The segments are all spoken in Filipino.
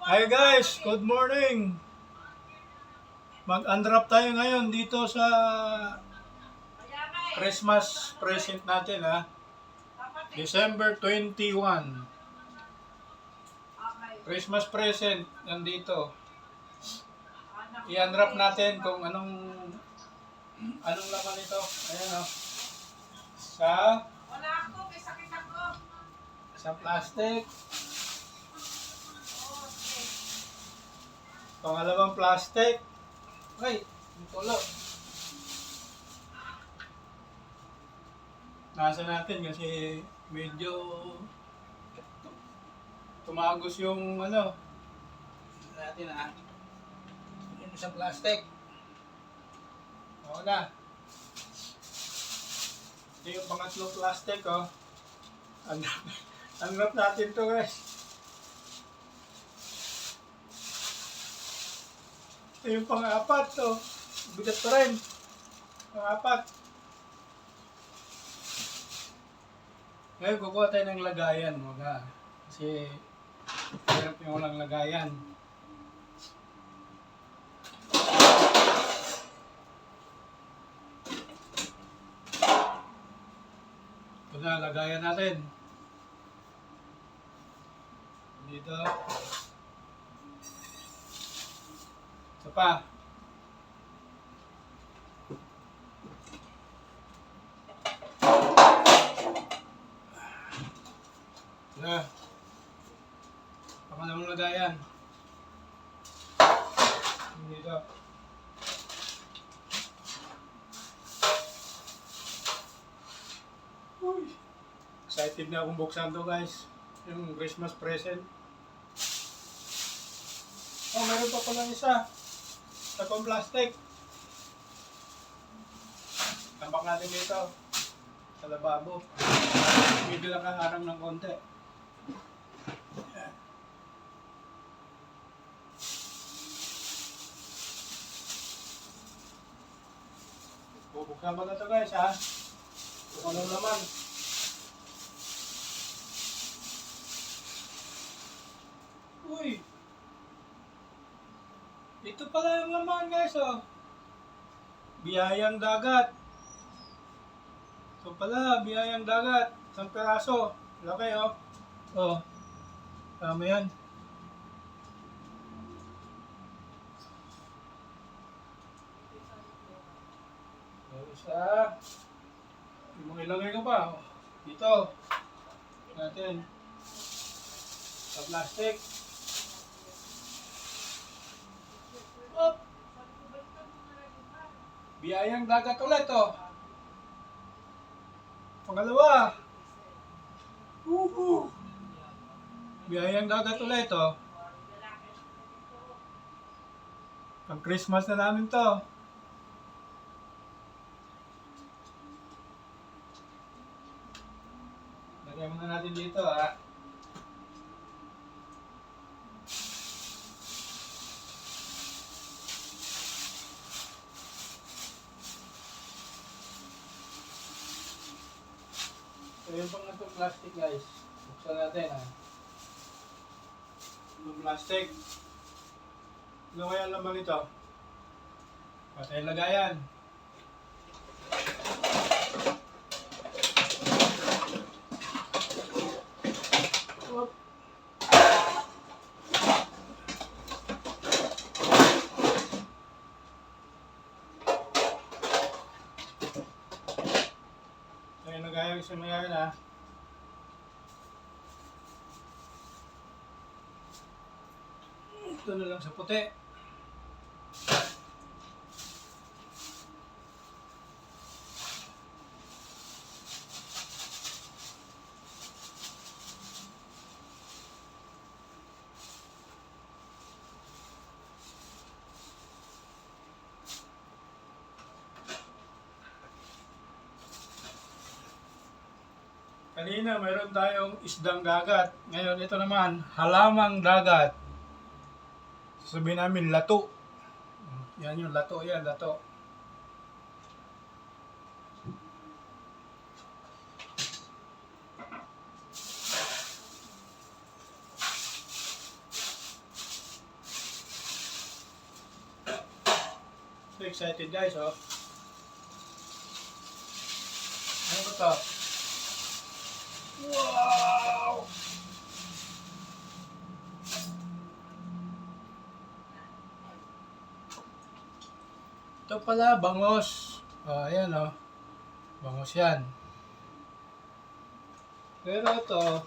Hi guys, good morning. Mag-unwrap tayo ngayon dito sa Christmas present natin ha. December 21. Christmas present nandito. I-unwrap natin kung anong laman ito. Ayan o. Sa plastic. Pangalawang plastic. Ay, yung tulo. Nasa natin kasi medyo tumagos yung natin ha. Yun sa plastic. Oo na. Ito yung pangatlong plastic oh. Unwrap natin to guys. Ito yung pang-apat to. Bigat pa rin. Pang-apat. Ngayon kukuha tayo ng lagayan mga. Kasi hirap yung walang lagayan. Ito na, lagayan natin. Dito. Isa pa. Na. Pangalawang lagayan. Dito. Uy. Excited na akong buksan to guys. Yung Christmas present. Oh, meron pa pala isa. Sa plastic. Tambak natin dito. Sa lababo. Medyo nakaharang ng konti. Bubuksan mo na ito guys ha. Kung anong laman. Uy! Ito pala yung laman guys oh. Biyayang dagat. Ito pala, biyayang dagat. Isang peraso. Laki oh. Oh. Tama yan. Isa. Yung ilagay ko pa. Dito. Natin. Sa plastic. Op. Biyayang dagat ulit oh. Pangalawa. Biyayang dagat ulit oh. Pang Christmas na namin to. Lagyan muna natin dito ha. So yung pang itong plastic guys. Buksan natin ha. Yung plastic. Ano kaya laman ito? Patay lagayan. Oop. Patay lagayan sa lagayan ha. Ito na lang sa puti. Kanina mayroon tayong isdang dagat. Ngayon ito naman, halamang dagat. Sabihin namin lato. Yan yung lato, yan lato. to excited guys, oh. Ano ba to? Wow! Ito pala, bangos. Oh, ayan oh. Bangos yan. Pero ito,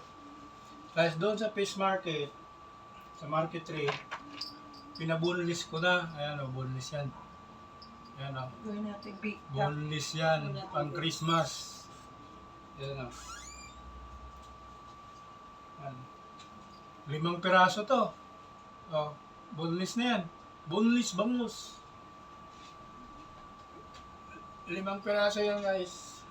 guys, doon sa fish market, sa market 3, pinabunlis ko na. Ayan o, bunlis yan. Ayan o. Gawin natin big duck. Bunlis yan, pang Christmas. Ayan o. Ayan. 5 piraso to. O, bunlis na yan. Bunlis bangus. 5 piraso yan guys.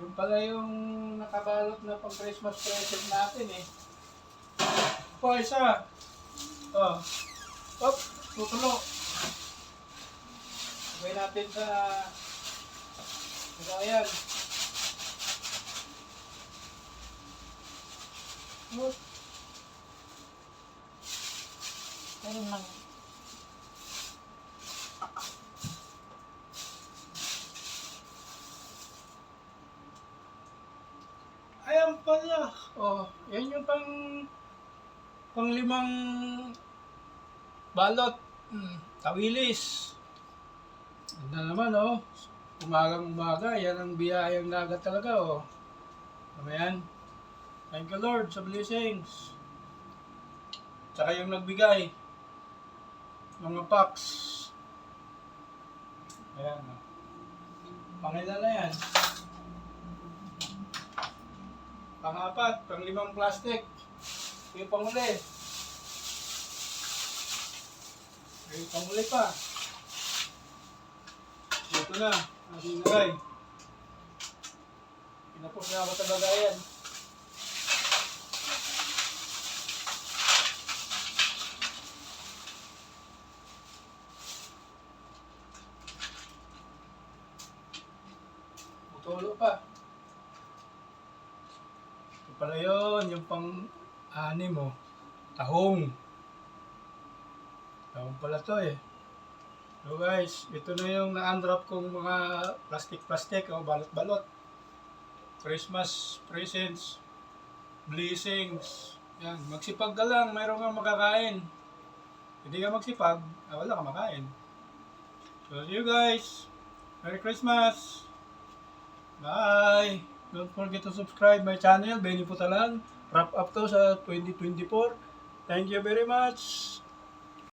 Yung pala yung nakabalot na pang Christmas present natin eh. Po, isa. Oh. Op, tutulo. Gawin natin sa ayan. Look. Ayun lang. Ayan pala. Oh, yan yung pang 5 balot. Tawilis. Ganda naman oh. Umagang umaga, yan ang biyayang dagat talaga oh. Ano yan? Thank you Lord sa blessings. Tsaka yung nagbigay. Mga packs. Ayan oh. Pangilan na yan. Pang-4, pang-5 plastic. Yung panguli. Yung panguli pa. Ito na. Ang sinagay. Pinapos na ako sa bagayan. Tulo pa. Ito pala yun, yung pang-6 mo. Tahong. Tahong pala to eh. So guys, ito na yung na-unwrap kong mga plastic-plastic o balot-balot. Christmas presents, blessings. Yan, magsipag ka lang, mayroon kang makakain. Hindi ka magsipag, wala kang makain. So see you guys. Merry Christmas. Bye. Don't forget to subscribe my channel, Benny Putalan. Wrap up to sa 2024. Thank you very much.